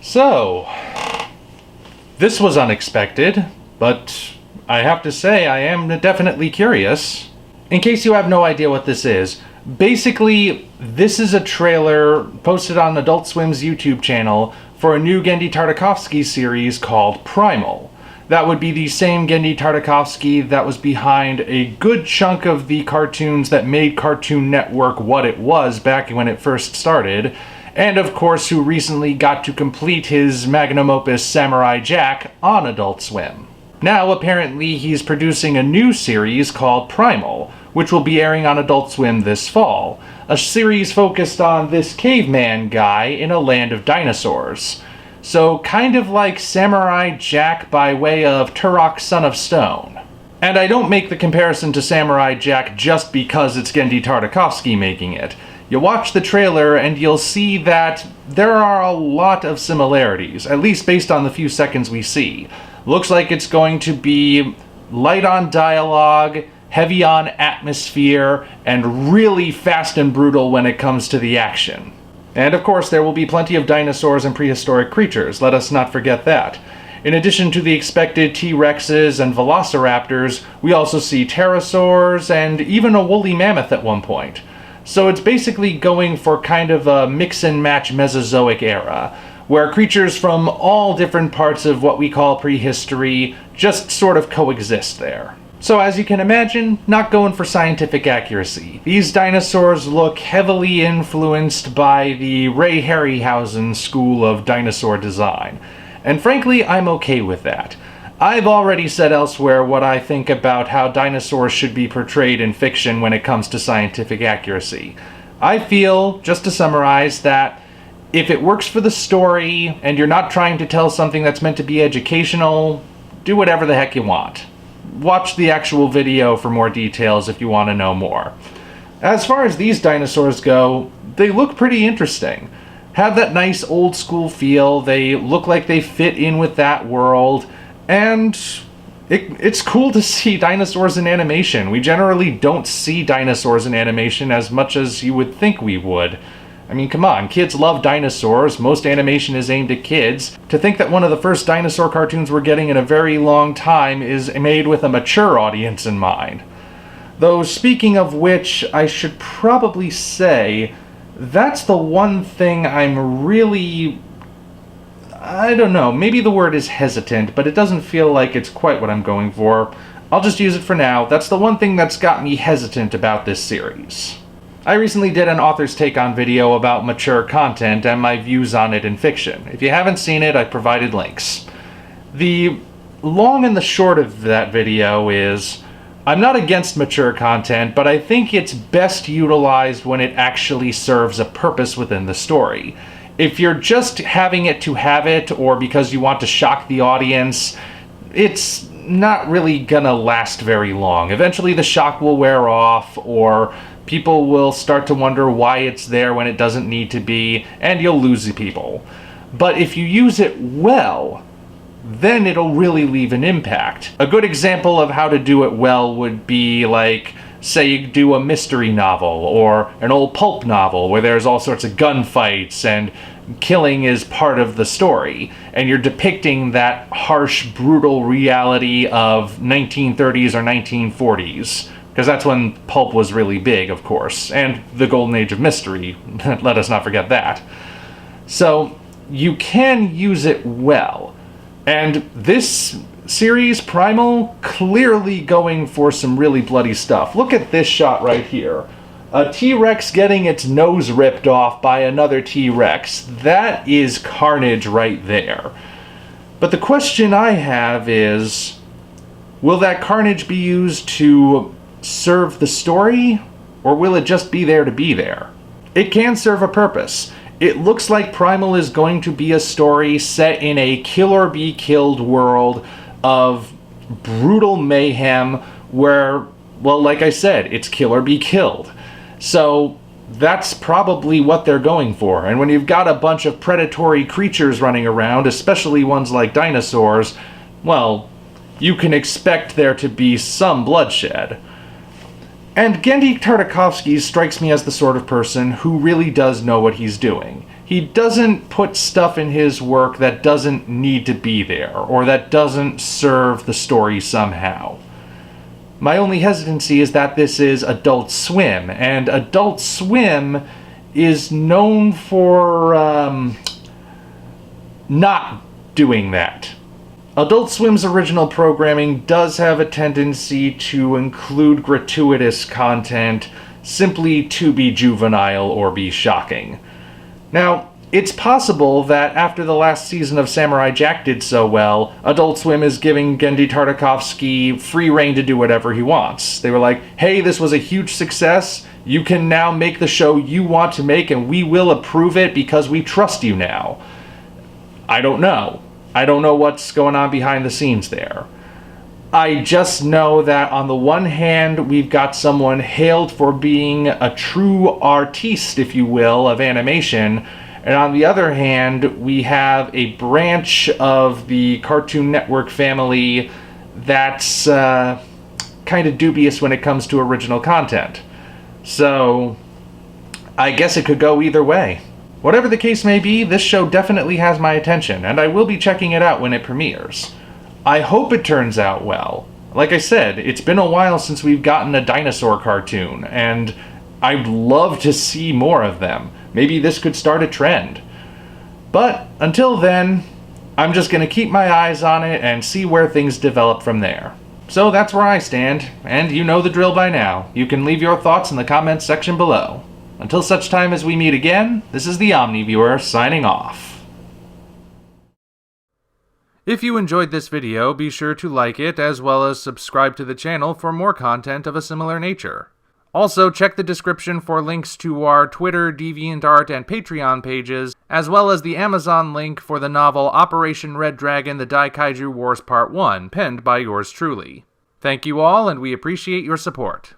So, this was unexpected, but I have to say I am definitely curious. In case you have no idea what this is, basically this is a trailer posted on Adult Swim's YouTube channel for a new Genndy Tartakovsky series called Primal. That would be the same Genndy Tartakovsky that was behind a good chunk of the cartoons that made Cartoon Network what it was back when it first started, and of course who recently got to complete his magnum opus Samurai Jack on Adult Swim. Now apparently he's producing a new series called Primal, which will be airing on Adult Swim this fall. A series focused on this caveman guy in a land of dinosaurs. So kind of like Samurai Jack by way of Turok Son of Stone. And I don't make the comparison to Samurai Jack just because it's Genndy Tartakovsky making it. You watch the trailer and you'll see that there are a lot of similarities, at least based on the few seconds we see. Looks like it's going to be light on dialogue, heavy on atmosphere, and really fast and brutal when it comes to the action. And of course there will be plenty of dinosaurs and prehistoric creatures, let us not forget that. In addition to the expected T-Rexes and Velociraptors, we also see pterosaurs and even a woolly mammoth at one point. So it's basically going for kind of a mix and match Mesozoic era, where creatures from all different parts of what we call prehistory just sort of coexist there. So as you can imagine, not going for scientific accuracy. These dinosaurs look heavily influenced by the Ray Harryhausen school of dinosaur design. And frankly, I'm okay with that. I've already said elsewhere what I think about how dinosaurs should be portrayed in fiction when it comes to scientific accuracy. I feel, just to summarize, that if it works for the story and you're not trying to tell something that's meant to be educational, do whatever the heck you want. Watch the actual video for more details if you want to know more. As far as these dinosaurs go, they look pretty interesting. Have that nice old school feel, they look like they fit in with that world, and it's cool to see dinosaurs in animation. We generally don't see dinosaurs in animation as much as you would think we would. I mean, come on, kids love dinosaurs, most animation is aimed at kids. To think that one of the first dinosaur cartoons we're getting in a very long time is made with a mature audience in mind. Though, speaking of which, I should probably say, that's the one thing I'm really... I don't know, maybe the word is hesitant, but it doesn't feel like it's quite what I'm going for. I'll just use it for now. That's the one thing that's got me hesitant about this series. I recently did an author's take on video about mature content and my views on it in fiction. If you haven't seen it, I provided links. The long and the short of that video is, I'm not against mature content, but I think it's best utilized when it actually serves a purpose within the story. If you're just having it to have it, or because you want to shock the audience, it's not really gonna last very long. Eventually the shock will wear off, or people will start to wonder why it's there when it doesn't need to be, and you'll lose the people. But if you use it well, then it'll really leave an impact. A good example of how to do it well would be like, say you do a mystery novel or an old pulp novel where there's all sorts of gunfights and killing is part of the story, and you're depicting that harsh, brutal reality of 1930s or 1940s. Because that's when pulp was really big, of course, and the golden age of mystery, let us not forget that. So, you can use it well. And this series, Primal, clearly going for some really bloody stuff. Look at this shot right here. A T-Rex getting its nose ripped off by another T-Rex. That is carnage right there. But the question I have is, will that carnage be used to serve the story, or will it just be there to be there? It can serve a purpose. It looks like Primal is going to be a story set in a kill or be killed world of brutal mayhem where, well, like I said, it's kill or be killed. So that's probably what they're going for. And when you've got a bunch of predatory creatures running around, especially ones like dinosaurs, well, you can expect there to be some bloodshed. And Genndy Tartakovsky strikes me as the sort of person who really does know what he's doing. he doesn't put stuff in his work that doesn't need to be there, or that doesn't serve the story somehow. My only hesitancy is that this is Adult Swim, and Adult Swim is known for not doing that. Adult Swim's original programming does have a tendency to include gratuitous content simply to be juvenile or be shocking. Now, it's possible that after the last season of Samurai Jack did so well, Adult Swim is giving Genndy Tartakovsky free rein to do whatever he wants. They were like, hey, this was a huge success, you can now make the show you want to make and we will approve it because we trust you now. I don't know. I don't know what's going on behind the scenes there. I just know that on the one hand, we've got someone hailed for being a true artiste, if you will, of animation, and on the other hand, we have a branch of the Cartoon Network family that's kind of dubious when it comes to original content. So, I guess it could go either way. Whatever the case may be, this show definitely has my attention, and I will be checking it out when it premieres. I hope it turns out well. Like I said, it's been a while since we've gotten a dinosaur cartoon, and I'd love to see more of them. Maybe this could start a trend. But until then, I'm just going to keep my eyes on it and see where things develop from there. So that's where I stand, and you know the drill by now. You can leave your thoughts in the comments section below. Until such time as we meet again, this is the Omni Viewer signing off. If you enjoyed this video, be sure to like it as well as subscribe to the channel for more content of a similar nature. Also, check the description for links to our Twitter, DeviantArt, and Patreon pages, as well as the Amazon link for the novel Operation Red Dragon: The Daikaiju Wars Part 1, penned by yours truly. Thank you all, and we appreciate your support.